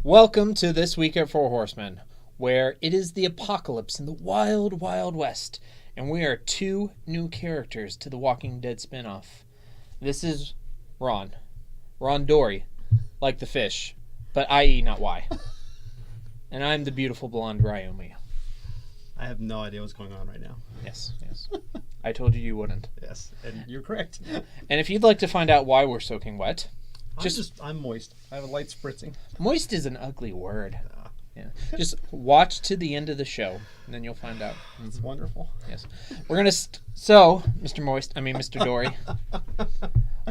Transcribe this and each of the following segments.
Welcome to This Week at Four Horsemen, where it is the apocalypse in the wild, wild west, and we are two new characters to the Walking Dead spinoff. This is Ron Dory, like the fish, but I.e. not Y. And I'm the beautiful blonde Ryomi. I have no idea what's going on right now. Yes. I told you wouldn't. Yes, and you're correct. And if you'd like to find out why we're soaking wet, I'm moist. I have a light spritzing. Moist is an ugly word. Yeah. Just watch to the end of the show, and then you'll find out. It's wonderful. Yes. We're going to... So, Mr. Dory,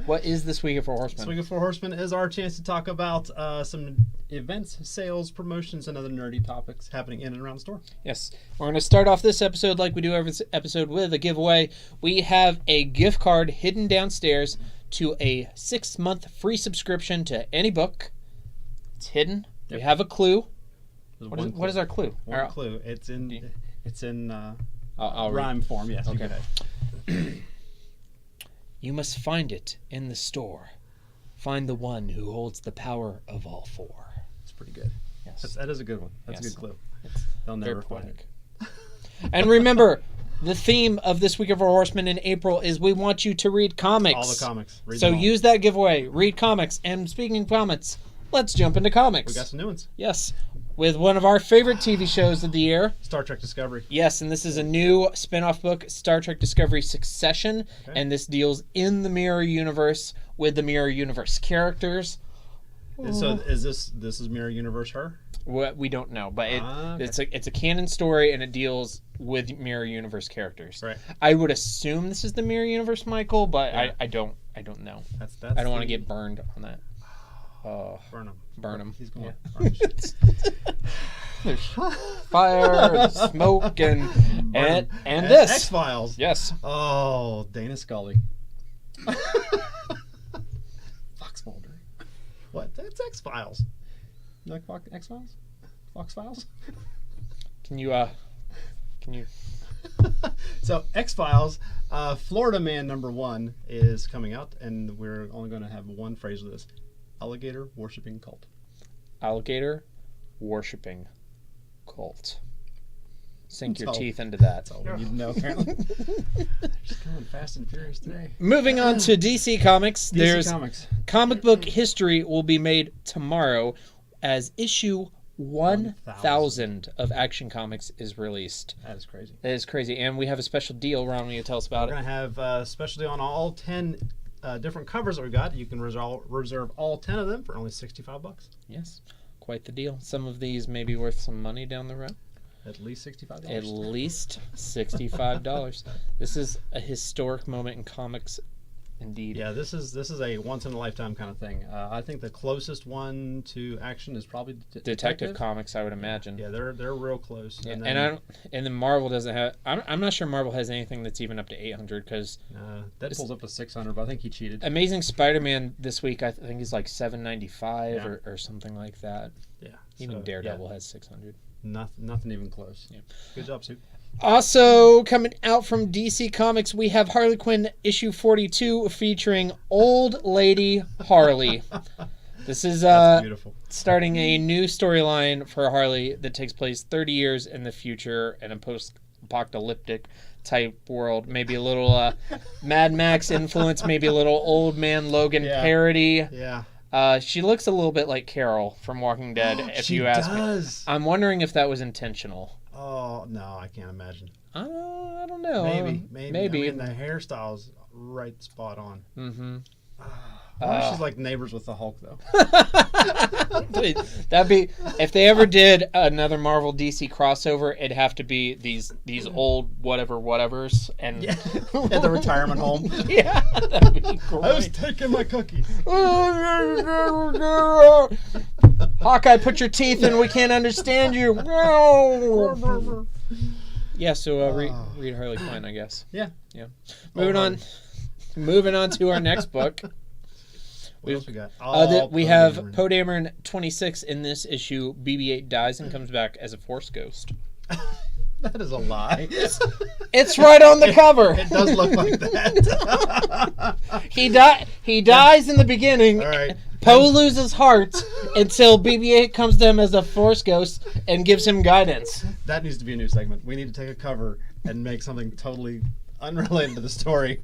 what is This Week at Four Horsemen? This Week at Four Horsemen is our chance to talk about some events, sales, promotions, and other nerdy topics happening in and around the store. Yes. We're going to start off this episode like we do every episode with a giveaway. We have a gift card hidden downstairs to a 6-month free subscription to any book. It's hidden. Yep. We have a clue. What is our clue? One clue. It's in rhyme form. Yes. Okay. You must find it in the store. Find the one who holds the power of all four. It's pretty good. Yes. That is a good one. That's a good clue. They'll never find it. And remember, the theme of This Week of Four Horsemen in April is we want you to read comics. All the comics. So use that giveaway. Read comics. And speaking of comics, let's jump into comics. We got some new ones. Yes. With one of our favorite TV shows of the year. Star Trek Discovery. Yes, and this is a new spin-off book, Star Trek Discovery Succession. Okay. And this deals in the Mirror Universe with the Mirror Universe characters. And so is this is Mirror Universe her? We don't know, but okay. it's a canon story, and it deals with Mirror Universe characters. Right. I would assume this is the Mirror Universe, Michael, but yeah. I don't know. That's I don't want to get burned on that. Burn him. He's going. Yeah. There's fire, smoke, and this XFiles. Yes. Oh, Dana Scully. Fox Mulder. What? That's XFiles. You like X-Files? Fox Files? Can you? So XFiles, Florida Man #1 is coming out, and we're only going to have one phrase with this: alligator worshipping cult. Alligator worshipping cult. Sink your teeth into that. That's all we need to know, apparently. They're just going fast and furious today. Moving on to DC Comics. Comics. Comic book history will be made tomorrow as issue 1,000 of Action Comics is released. That is crazy. That is crazy. And we have a special deal. Ron, will you tell us about it? We're going to have a special deal on all 10 different covers that we got. You can reserve all 10 of them for only $65. Yes. Quite the deal. Some of these may be worth some money down the road. At least $65. At least $65. This is a historic moment in comics, indeed. Yeah, this is a once in a lifetime kind of thing. I think the closest one to action is probably Detective Comics, I would imagine. Yeah, they're real close. Yeah, and then Marvel doesn't have. I'm not sure Marvel has anything that's even up to 800 because Deadpool's up to 600, but I think he cheated. Amazing Spider-Man this week, I think he's like 795 or something like that. Yeah, even Daredevil has 600. Nothing even close. Yeah. Good job, Sue. Also, coming out from DC Comics, we have Harley Quinn issue 42 featuring Old Lady Harley. This is starting a new storyline for Harley that takes place 30 years in the future in a post-apocalyptic type world. Maybe a little Mad Max influence, maybe a little Old Man Logan parody. Yeah. She looks a little bit like Carol from Walking Dead, if you ask me. I'm wondering if that was intentional. Oh, no, I can't imagine. I don't know. Maybe. I mean, the hairstyle's right spot on. Mm-hmm. She's like neighbors with the Hulk, though. That'd be if they ever did another Marvel DC crossover. It'd have to be these old whatever's and at the retirement home. Yeah, that'd be great. I was taking my cookies. Hawkeye, put your teeth in. We can't understand you. Yeah, so read Harley Quinn, I guess. Yeah. Moving on to our next book. What else we got? We have Poe Dameron 26 in this issue. BB-8 dies and comes back as a Force ghost. That is a lie. It's right on the cover. It does look like that. He dies in the beginning. All right. Poe loses heart until BB-8 comes to him as a Force ghost and gives him guidance. That needs to be a new segment. We need to take a cover and make something totally unrelated to the story.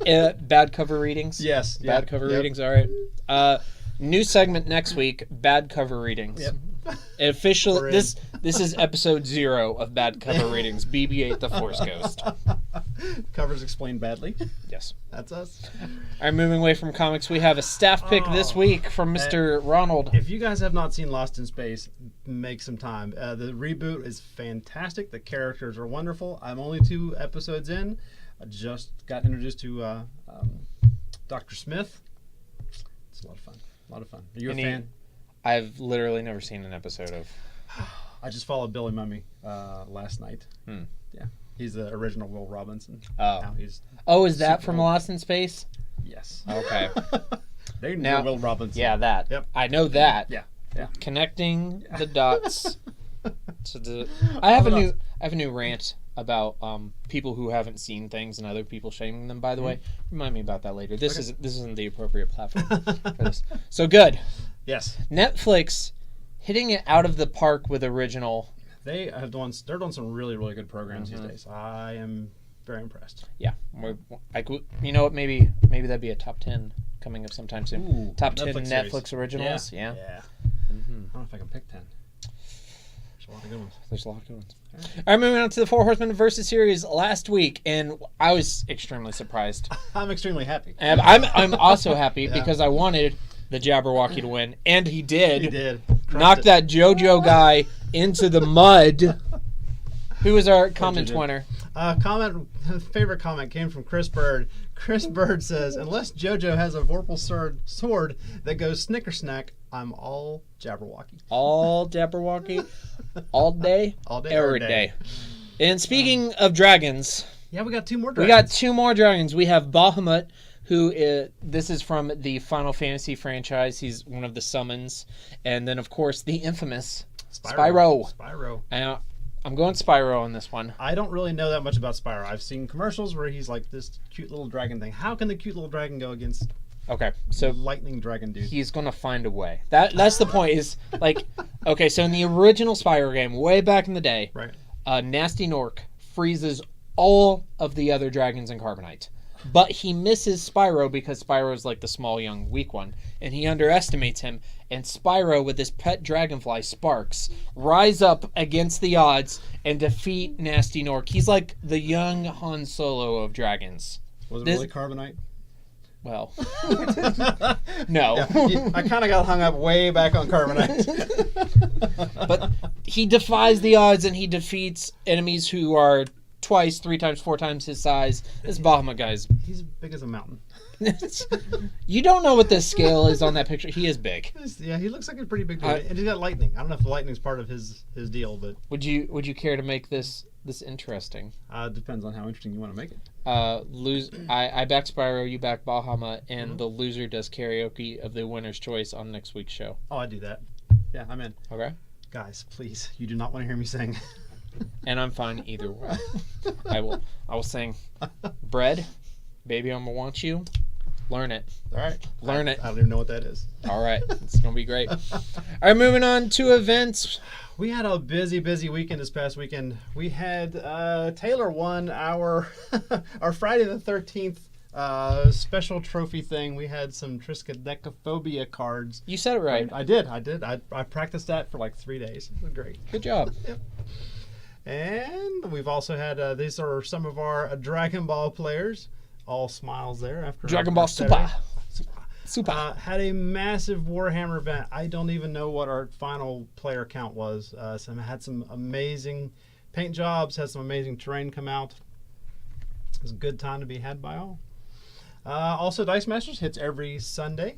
Bad cover readings? Yes. Bad cover readings, all right. New segment next week, bad cover readings. Yep. Officially, this is episode 0 of bad cover readings. BB-8 the Force Ghost. Covers explained badly. Yes. That's us. All right, moving away from comics, we have a staff pick this week from Mr. Ronald. If you guys have not seen Lost in Space, make some time. The reboot is fantastic. The characters are wonderful. I'm only 2 episodes in. I just got introduced to Dr. Smith. It's a lot of fun. Are you a fan? I've literally never seen an episode of. I just followed Billy Mummy last night. Yeah, he's the original Will Robinson. Oh, now he's is that from Lost in Space? Yes. Okay. They know Will Robinson. Yeah, that. Yep. I know that. Yeah. Connecting the dots. I have a new rant about people who haven't seen things and other people shaming them. By the way, remind me about that later. This isn't the appropriate platform for this. So good. Yes. Netflix hitting it out of the park with original. They're doing some really, really good programs these days. I am very impressed. Yeah. You know what? Maybe that'd be a top 10 coming up sometime soon. Ooh, top 10 Netflix Netflix series. originals. Yeah. I don't know if I can pick 10. There's a lot of good ones. There's a lot of good ones. All right, moving on to the Four Horsemen versus series last week, and I was extremely surprised. I'm extremely happy. And I'm also happy because I wanted the Jabberwocky to win, and he did. He did. Knocked that JoJo guy into the mud. Who was our comment winner? Favorite comment came from Chris Bird. Chris Bird says, "Unless JoJo has a Vorpal sword that goes snicker snack, I'm all Jabberwocky." All Jabberwocky, all day, every day. And speaking of dragons, yeah, we got 2 more dragons. We got 2 more dragons. We have Bahamut, who this is from the Final Fantasy franchise. He's one of the summons. And then, of course, the infamous Spyro. I'm going Spyro on this one. I don't really know that much about Spyro. I've seen commercials where he's like this cute little dragon thing. How can the cute little dragon go against lightning dragon dude? He's going to find a way. That's the point is, like, okay, so in the original Spyro game, way back in the day, right. Nasty Nork freezes all of the other dragons in Carbonite. But he misses Spyro because Spyro's like the small, young, weak one. And he underestimates him. And Spyro, with his pet dragonfly, Sparks, rise up against the odds and defeat Nasty Nork. He's like the young Han Solo of dragons. Was it really Carbonite? Well, no. Yeah, I kind of got hung up way back on Carbonite. But he defies the odds and he defeats enemies who are 2, 3 times, 4 times his size. This Bahamut guy's... He's as big as a mountain. You don't know what the scale is on that picture. He is big. Yeah, he looks like a pretty big dude. And he's got lightning. I don't know if the lightning's part of his deal, but... Would you care to make this interesting? Depends on how interesting you want to make it. I back Spyro, you back Bahamut, and the loser does karaoke of the winner's choice on next week's show. Oh, I do that. Yeah, I'm in. Okay. Guys, please, you do not want to hear me sing. And I'm fine either way. I will sing Bread, Baby I'ma Want You. Learn it. All right. Learn it. I don't even know what that is. All right. It's going to be great. All right, moving on to events. We had a busy weekend this past weekend. We had Taylor won our Friday the 13th special trophy thing. We had some Triskaidekaphobia cards. You said it right. I did. I practiced that for like 3 days. It was great. Good job. Yep. And we've also had, these are some of our Dragon Ball players. All smiles there after Dragon Ball Super. Had a massive Warhammer event. I don't even know what our final player count was. Had some amazing paint jobs, had some amazing terrain come out. It was a good time to be had by all. Also, Dice Masters hits every Sunday.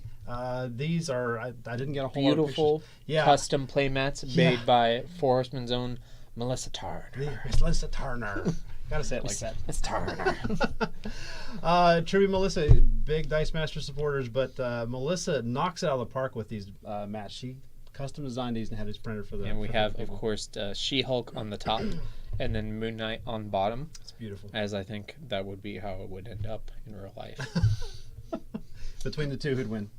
These are, I didn't get a whole beautiful lot of pictures. custom playmats made by Four Horsemen's own Melissa Turner. Melissa Turner. Gotta say it like that. It's Turner. Tribute Melissa, big Dice Master supporters, but Melissa knocks it out of the park with these mats. She custom designed these and had these printed for the. And we have, of course, She-Hulk on the top, and then Moon Knight on bottom. It's beautiful. As I think that would be how it would end up in real life. Between the two, who'd win?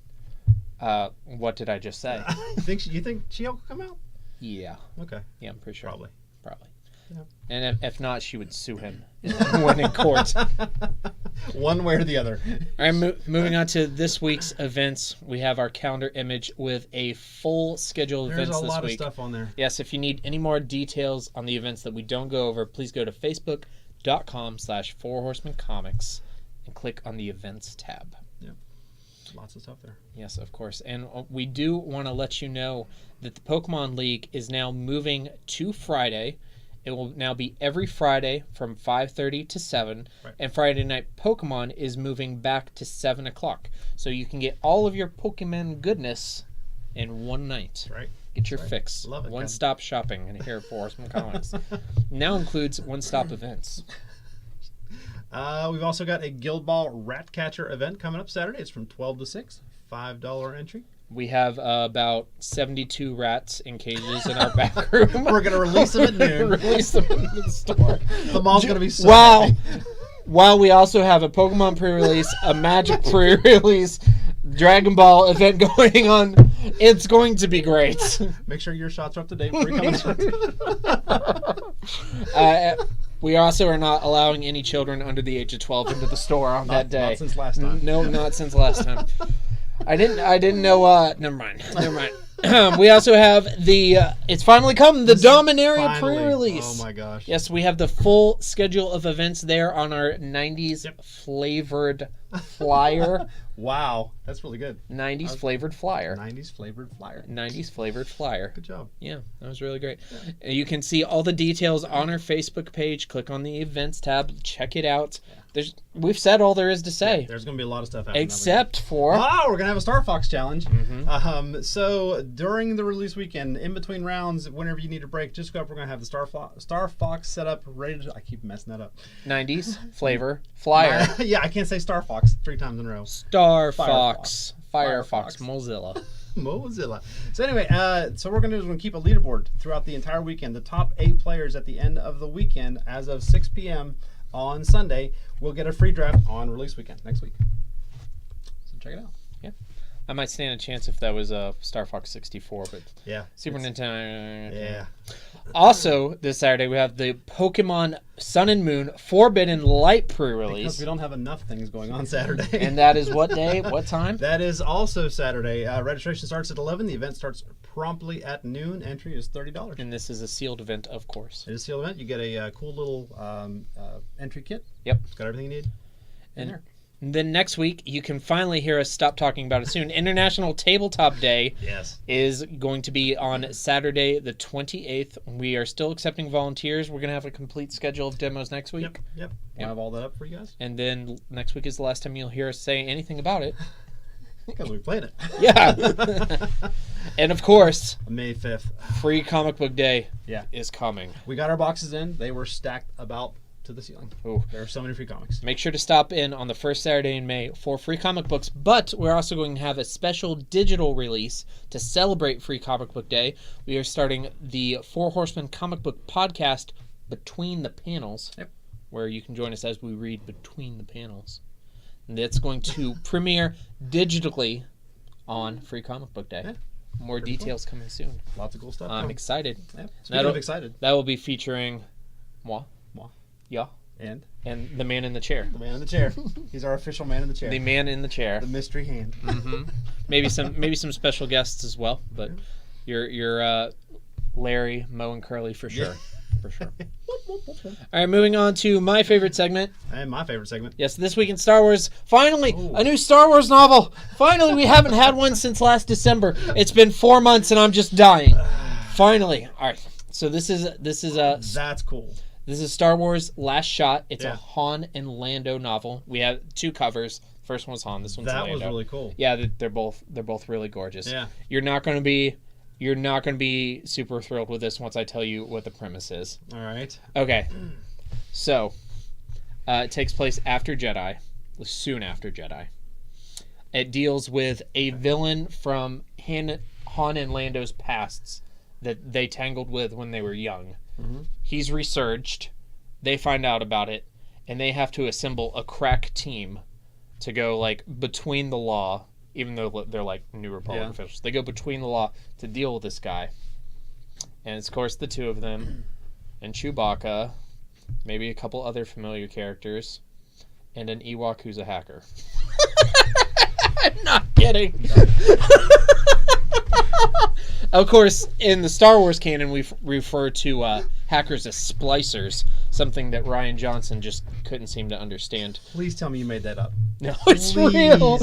What did I just say? You think She-Hulk will come out? Yeah. Okay. Yeah, I'm pretty sure. Probably. Yeah. And if not, she would sue him when in court. One way or the other. All right, moving on to this week's events. We have our calendar image with a full schedule of events this week. There's a lot of stuff on there. Yes, if you need any more details on the events that we don't go over, please go to facebook.com/4horsemencomics and click on the events tab. Yep. Lots of stuff there. Yes, of course. And we do want to let you know that the Pokemon League is now moving to Friday. It will now be every Friday from 5:30 to 7. Right. And Friday Night Pokemon is moving back to 7 o'clock. So you can get all of your Pokemon goodness in one night. That's right. Get your fix. Love it. One-stop shopping in here for Horsemen Comics. Now includes one-stop events. We've also got a Guild Ball Ratcatcher event coming up Saturday. It's from 12 to 6. $5 entry. We have about 72 rats in cages in our back room. We're going to release them at noon. Release them into the store. The mall's going to be so happy. While we also have a Pokemon pre-release, a Magic pre-release, Dragon Ball event going on. It's going to be great. Make sure your shots are up to date before you come. We also are not allowing any children under the age of 12 into the store on that day. Not since last time. No, not since last time. I didn't know. Never mind. We also have the. It's finally come. The Dominaria pre-release. Oh my gosh. Yes, we have the full schedule of events there on our 90s flavored flyer. Wow, that's really good. 90s flavored flyer. 90s flavored flyer. 90s flavored flyer. Good job. Yeah, that was really great. Yeah. You can see all the details on our Facebook page. Click on the events tab. Check it out. Yeah. We've said all there is to say. Yeah, there's going to be a lot of stuff happening. Except for... we're going to have a Starfox challenge. Mm-hmm. So during the release weekend, in between rounds, whenever you need a break, just go up. We're going to have the Starfox set up, ready to... I keep messing that up. 90s flavor flyer. Yeah, I can't say Starfox 3 times in a row. Firefox. Mozilla. Mozilla. So anyway, so what we're going to do is we're going to keep a leaderboard throughout the entire weekend. The top 8 players at the end of the weekend, as of 6 p.m. on Sunday, will get a free draft on release weekend next week. So check it out. Yeah. I might stand a chance if that was a Starfox 64, but yeah, Super Nintendo. Yeah. Also, this Saturday we have the Pokemon Sun and Moon Forbidden Light pre-release. Because we don't have enough things going on Saturday. And that is what day? What time? That is also Saturday. Registration starts at 11. The event starts promptly at noon. Entry is $30. And this is a sealed event, of course. It is a sealed event. You get a cool little entry kit. Yep. It's got everything you need in there. Then next week, you can finally hear us stop talking about it soon. International Tabletop Day is going to be on Saturday the 28th. We are still accepting volunteers. We're going to have a complete schedule of demos next week. Yep. We'll have all that up for you guys. And then next week is the last time you'll hear us say anything about it. Because we played it. Yeah. And of course, May 5th. Free Comic Book Day is coming. We got our boxes in. They were stacked about to the ceiling. Ooh. There are so many free comics. Make sure to stop in on the first Saturday in May for free comic books, but we're also going to have a special digital release to celebrate Free Comic Book Day. We are starting the Four Horsemen comic book podcast Between the Panels, where you can join us as we read between the panels. And that's going to premiere digitally on Free Comic Book Day. Yeah. More details coming soon. Lots of cool stuff. I'm excited. Yeah. Speaking of excited. That will be featuring moi. Yeah. And the man in the chair. The man in the chair. He's our official man in the chair. The man in the chair. The mystery hand. Mm-hmm. Maybe some special guests as well, but you're Larry, Mo, and Curly for sure. For sure. All right, moving on to my favorite segment. And my favorite segment. Yes, This Week in Star Wars. Finally, a new Star Wars novel. Finally, we haven't had one since last December. It's been 4 months and I'm just dying. Finally. All right. So this is That's cool. This is Star Wars Last Shot. It's a Han and Lando novel. We have 2 covers. First one's Han. This one's Lando. That was really cool. Yeah, they're both really gorgeous. Yeah. You're not going to be super thrilled with this once I tell you what the premise is. All right. Okay. So, it takes place after Jedi, soon after Jedi. It deals with a villain from Han and Lando's pasts that they tangled with when they were young. Mm-hmm. He's resurged. They find out about it, and they have to assemble a crack team to go between the law even though they're like New Republic officials. They go between the law to deal with this guy. And it's, of course, the two of them, and Chewbacca, maybe a couple other familiar characters, and an Ewok who's a hacker. I'm not kidding. Of course, in the Star Wars canon, we refer to hackers as splicers, something that Rian Johnson just couldn't seem to understand. Please tell me you made that up. No, it's real.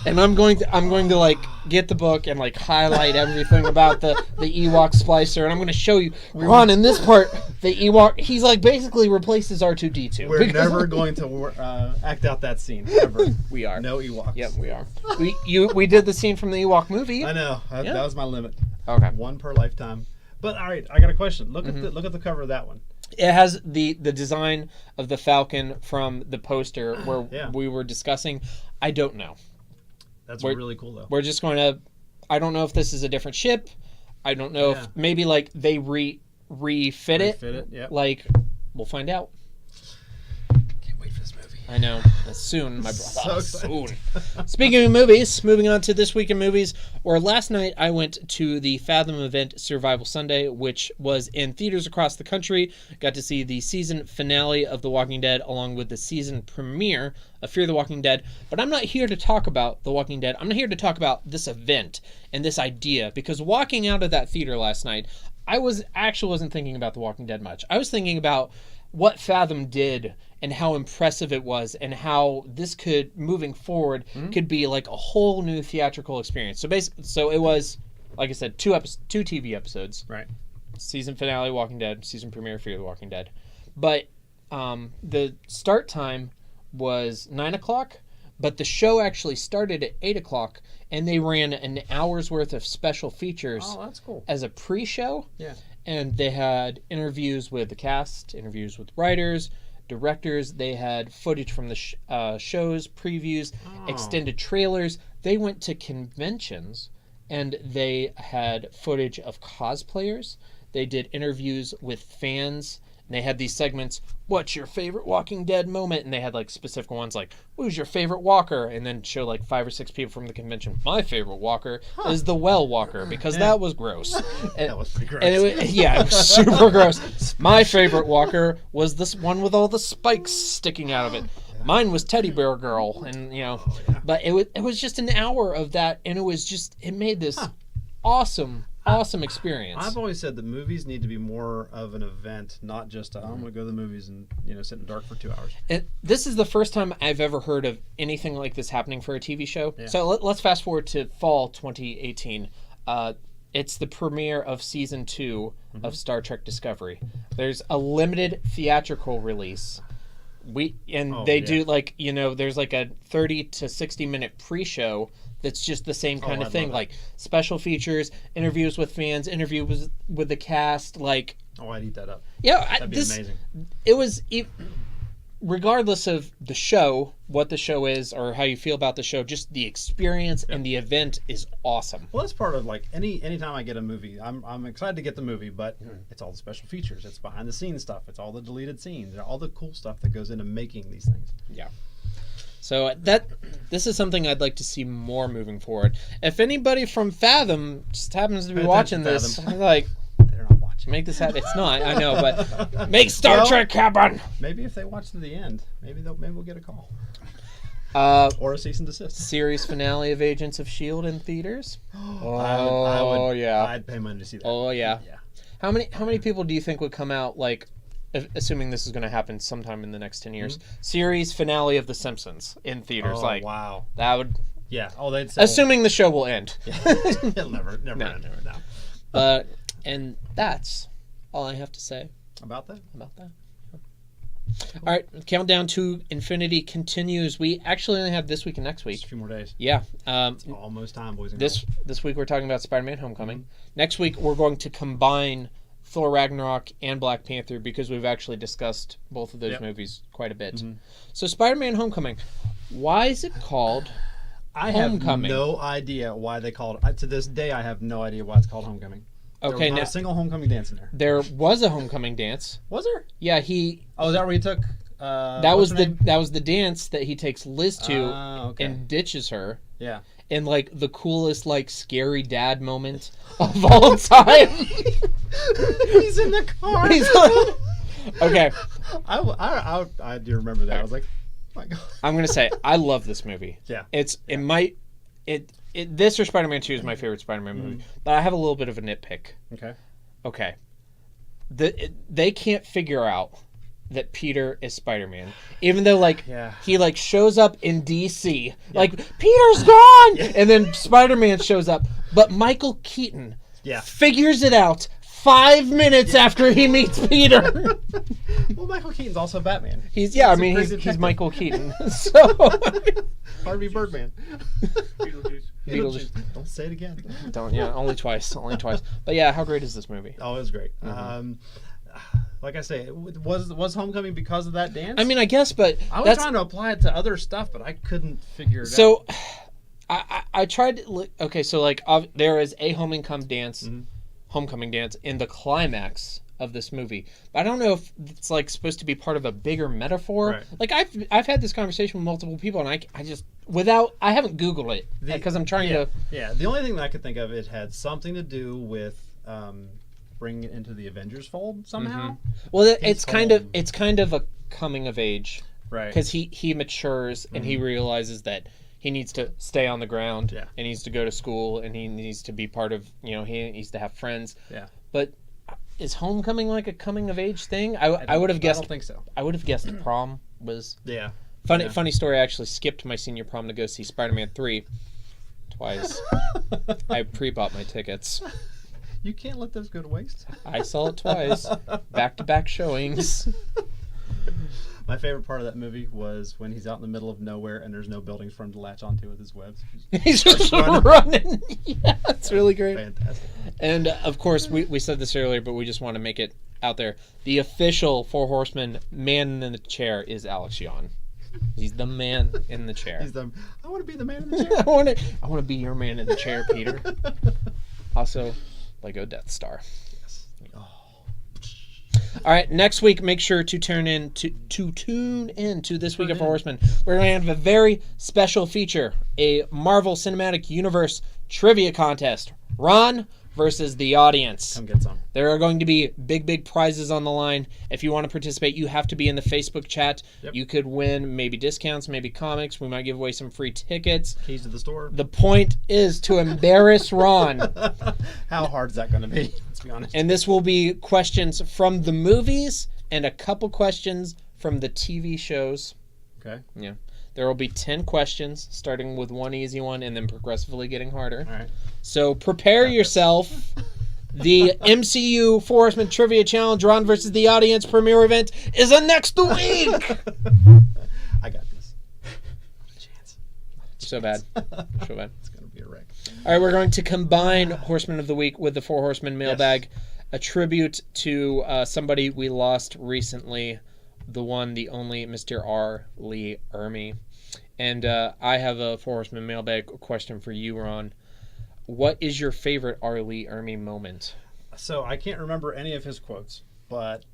And I'm going to like get the book and like highlight everything about the Ewok splicer, and I'm going to show you. Ron, in this part, the Ewok, he's like basically replaces R2-D2. We're never going to act out that scene ever. We are. No Ewoks. Yep, we are. We did the scene from the Ewok movie. I know. That was my limit. Okay. One per lifetime. But all right, I got a question. Look at the cover of that one. It has the design of the Falcon from the poster where we were discussing. I don't know. That's really cool, though. We're just going to... I don't know if this is a different ship. I don't know if maybe like they refit it. Refit it, yeah. Like, we'll find out. Can't wait for this movie. I know. Soon, my brother. So soon. Speaking of movies, moving on to This Week in Movies, where last night I went to the Fathom event Survival Sunday, which was in theaters across the country. Got to see the season finale of The Walking Dead along with the season premiere of Fear the Walking Dead. But I'm not here to talk about The Walking Dead. I'm not here to talk about this event and this idea, because walking out of that theater last night, I wasn't thinking about The Walking Dead much. I was thinking about what Fathom did and how impressive it was, and how this could, moving forward, could be like a whole new theatrical experience. So it was, like I said, two TV episodes. Right. Season finale, Walking Dead. Season premiere, Fear the Walking Dead. But the start time was 9 o'clock, but the show actually started at 8 o'clock, and they ran an hour's worth of special features. Oh, that's cool. As a pre-show. Yeah. And they had interviews with the cast, interviews with writers, directors. They had footage from the shows, previews, extended trailers. They went to conventions, and they had footage of cosplayers. They did interviews with fans. And they had these segments, what's your favorite Walking Dead moment? And they had like specific ones like, who's your favorite walker? And then show like 5 or 6 people from the convention. My favorite walker is the well walker, because that was gross. And, that was pretty gross. And it was super gross. My favorite walker was this one with all the spikes sticking out of it. Mine was Teddy Bear Girl. And, but it was just an hour of that. And it made this awesome experience. I've always said that movies need to be more of an event, not just I'm going to go to the movies and sit in the dark for 2 hours. This is the first time I've ever heard of anything like this happening for a TV show. Yeah. So let's fast forward to fall 2018. It's the premiere of season 2 of Star Trek Discovery. There's a limited theatrical release. Do like, there's like a 30 to 60 minute pre-show that's just the same kind of thing, like special features, interviews with fans, interviews with the cast, like... Oh, I'd eat that up. Yeah, that'd be amazing. It was... regardless of the show, what the show is, or how you feel about the show, just the experience and the event is awesome. Well, that's part of like anytime I get a movie, I'm excited to get the movie, but it's all the special features, it's behind the scenes stuff, it's all the deleted scenes, all the cool stuff that goes into making these things. Yeah. So this is something I'd like to see more moving forward. If anybody from Fathom just happens to be watching this, like, they're not watching. Make this happen. It's not, I know, but make Star Trek happen. Maybe if they watch to the end, maybe we'll get a call. Or a cease and desist. Series finale of Agents of S.H.I.E.L.D. in theaters. I'd pay money to see that. Oh yeah. How many people do you think would come out, like, assuming this is going to happen sometime in the next 10 years, series finale of The Simpsons in theaters? Wow. That would... Yeah. Oh, they'd sell... Assuming the show will end. Yeah. It'll never end. And that's all I have to say. About that? All right, countdown to infinity continues. We actually only have this week and next week. Just a few more days. Yeah. It's almost time, boys and girls. This week we're talking about Spider-Man Homecoming. Next week we're going to combine Thor Ragnarok and Black Panther, because we've actually discussed both of those movies quite a bit. So Spider-Man Homecoming, why is it called Homecoming? I have no idea why they called it. To this day, I have no idea why it's called Homecoming. Okay, there was not a single homecoming dance in there. There was a homecoming dance. Was there? Yeah, Oh, is that where he took That was the dance that he takes Liz to okay. and ditches her. Yeah. In like the coolest like scary dad moment of all time. He's in the car. Okay. I do remember that. I was like, oh my God. I'm gonna say I love this movie. Yeah. This or Spider-Man 2 is my favorite Spider-Man movie, but I have a little bit of a nitpick. Okay. They can't figure out that Peter is Spider-Man, even though he like shows up in DC, like Peter's gone, and then Spider-Man shows up, but Michael Keaton figures it out 5 minutes after he meets Peter. Well, Michael Keaton's also Batman. He's Michael Keaton. So Harvey Birdman. Beetlejuice. Don't say it again. Only twice. But yeah, how great is this movie? Oh, it was great. Like I say, was Homecoming because of that dance? I mean, I guess, but I was trying to apply it to other stuff, but I couldn't figure it out. So, I tried. Okay, so like there is a homecoming dance in the climax of this movie, but I don't know if it's like supposed to be part of a bigger metaphor. Right. Like I've had this conversation with multiple people, and I just I haven't Googled it because I'm trying to. Yeah, the only thing that I could think of, it had something to do with bringing it into the Avengers fold somehow. Well, it's kind of a coming of age, right? Because he matures and he realizes that he needs to stay on the ground and he needs to go to school and he needs to be part of, he needs to have friends. Yeah. But is Homecoming like a coming of age thing? I would have guessed. I don't think so. I would have guessed prom was. Yeah. Funny story. I actually skipped my senior prom to go see Spider-Man 3 twice. I pre-bought my tickets. You can't let those go to waste. I saw it twice, back-to-back showings. My favorite part of that movie was when he's out in the middle of nowhere and there's no buildings for him to latch onto with his webs. He's just running. Yeah, it's really great. Fantastic. And of course, we said this earlier, but we just want to make it out there. The official Four Horsemen man in the chair is Alex Yon. He's the man in the chair. I want to be the man in the chair. I want to be your man in the chair, Peter. Also, Lego Death Star. Yes. Oh. All right, next week, make sure to tune in to This Week of Four Horsemen. We're going to have a very special feature, a Marvel Cinematic Universe trivia contest. Ron versus the audience. Come get some. There are going to be big prizes on the line. If you want to participate, you have to be in the Facebook chat. Yep. You could win maybe discounts, maybe comics. We might give away some free tickets. Keys to the store. The point is to embarrass Ron. How hard is that going to be? Let's be honest. And this will be questions from the movies and a couple questions from the TV shows. Okay. Yeah. There will be 10 questions, starting with one easy one and then progressively getting harder. All right. So prepare yourself. The MCU Four Horsemen Trivia Challenge, Ron versus the Audience premiere event is next week. I got this. Chance. So bad. It's going to be a wreck. All right, we're going to combine Horseman of the Week with the Four Horsemen mailbag. Yes. A tribute to somebody we lost recently, the one, the only, Mr. R. Lee Ermey. And I have a Four Horsemen mailbag question for you, Ron. What is your favorite R. Lee Ermey moment? So I can't remember any of his quotes, but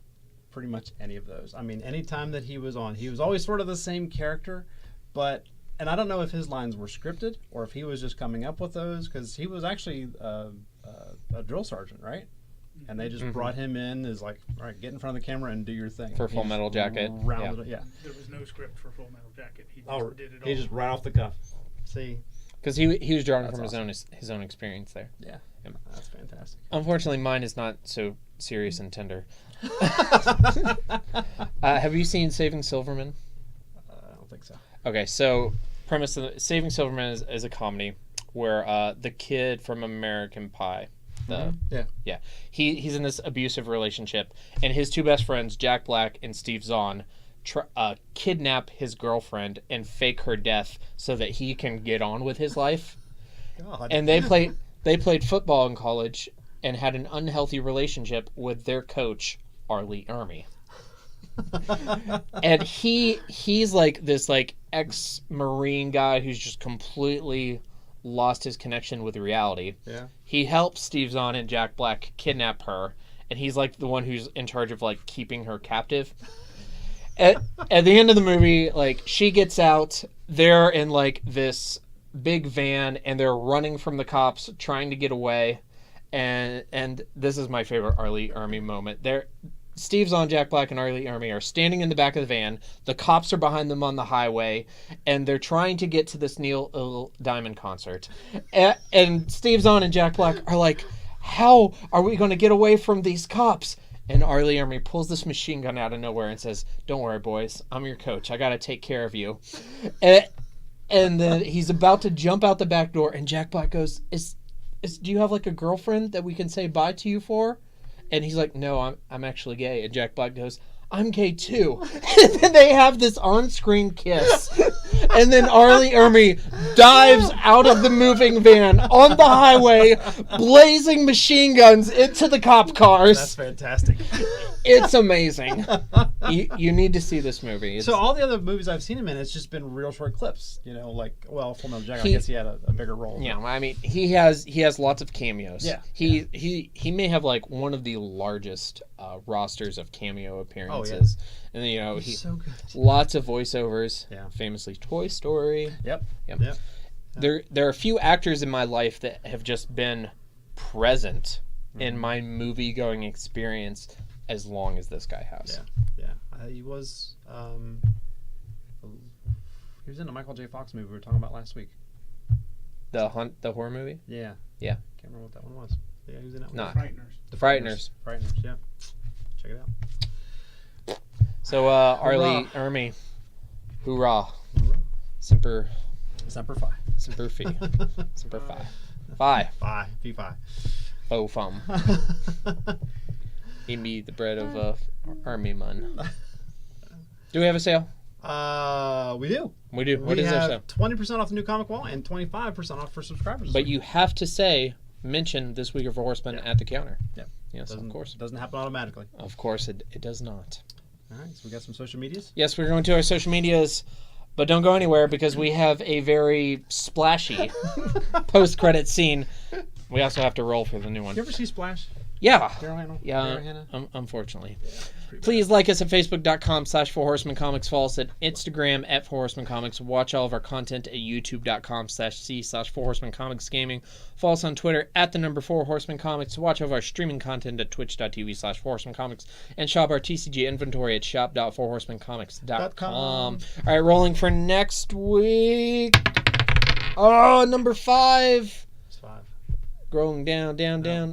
pretty much any of those. I mean, any time that he was on, he was always sort of the same character, and I don't know if his lines were scripted or if he was just coming up with those, because he was actually a drill sergeant, right? And they just brought him in as like, all right, get in front of the camera and do your thing. For Full Metal Jacket. Yeah. There was no script for Full Metal Jacket. He just did it all. He just right off the cuff. See? Because he was drawing from awesome. his own experience there. Yeah. That's fantastic. Unfortunately, mine is not so serious and tender. Have you seen Saving Silverman? I don't think so. Okay, so premise of Saving Silverman is a comedy where the kid from American Pie, he's in this abusive relationship, and his two best friends, Jack Black and Steve Zahn, kidnap his girlfriend and fake her death so that he can get on with his life. God. And they played football in college and had an unhealthy relationship with their coach, R. Lee Ermey. And he's like this like ex-Marine guy who's just completely lost his connection with reality. Yeah. He helps Steve Zahn and Jack Black kidnap her, and he's like the one who's in charge of like keeping her captive. at the end of the movie, like, she gets out. They're in, like, this big van, and they're running from the cops, trying to get away. And this is my favorite R. Lee Ermey moment. Steve Zahn, Jack Black, and R. Lee Ermey are standing in the back of the van. The cops are behind them on the highway, and they're trying to get to this Neil Diamond concert. And Steve Zahn and Jack Black are like, how are we going to get away from these cops? And R. Lee Ermey pulls this machine gun out of nowhere and says, don't worry, boys. I'm your coach. I got to take care of you. And then he's about to jump out the back door, and Jack Black goes, do you have, like, a girlfriend that we can say bye to you for? And he's like, no, I'm actually gay. And Jack Black goes, I'm gay too. And then they have this on-screen kiss. And then R. Lee Ermey dives out of the moving van on the highway, blazing machine guns into the cop cars. That's fantastic. It's amazing. You need to see this movie. So all the other movies I've seen him in, it's just been real short clips. You know, like, well, Full Metal Jacket, I guess he had a bigger role. Yeah, I mean, he has lots of cameos. Yeah. He may have, like, one of the largest rosters of cameo appearances. Oh, yeah. And then, you know, So good. lots of voiceovers. Yeah. Famously Toy Story. Yep. There are a few actors in my life that have just been present in my movie going experience as long as this guy has. Yeah. He was in a Michael J. Fox movie we were talking about last week. The horror movie? Yeah. Yeah. Can't remember what that one was. Yeah, he was in that one. Nah. Frighteners. The Frighteners. Frighteners, yeah. Check it out. So, R. Lee Ermey, hoorah. Semper Fi. Semper Fi. Semper Fi. Fi. Fi. Bo Fum. Eat me the bread of Army man. Do we have a sale? We do. We do. What we is our have sale? 20% off the new comic wall and 25% off for subscribers. But you have to mention This Week of Horsemen at the counter. Yeah. Yes, of course. It doesn't happen automatically. Of course, it does not. All right, so we got some social medias. Yes, we're going to our social medias, but don't go anywhere because we have a very splashy post-credit scene. We also have to roll for the new one. You ever see Splash? Yeah. Yeah. Unfortunately. Yeah, Please like us at facebook.com/4horsemancomics. Follow us at Instagram at 4horsemancomics. Watch all of our content at youtube.com/c/4horsemancomics gaming. Follow us on Twitter at the number 4horsemancomics. Watch all of our streaming content at twitch.tv/4horsemancomics. And shop our TCG inventory at shop.4horsemancomics.com. All right, rolling for next week. Oh, number 5. It's 5. Going down.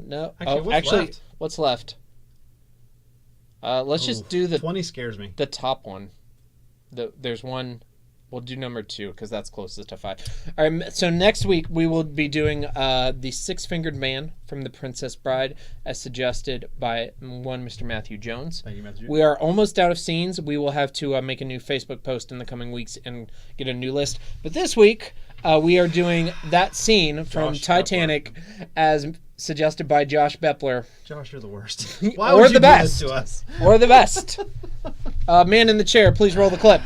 No. Actually, what's left? Let's just do the 20 scares me. The top one. There's one. We'll do number 2 because that's closest to 5. All right. So next week we will be doing the Six-Fingered Man from The Princess Bride, as suggested by one Mr. Matthew Jones. Thank you, Matthew. We are almost out of scenes. We will have to make a new Facebook post in the coming weeks and get a new list. But this week we are doing that scene from Titanic, as suggested by Josh Bepler. Josh, you're the worst. Why would you do this to us? Or the best. Man in the chair, please roll the clip.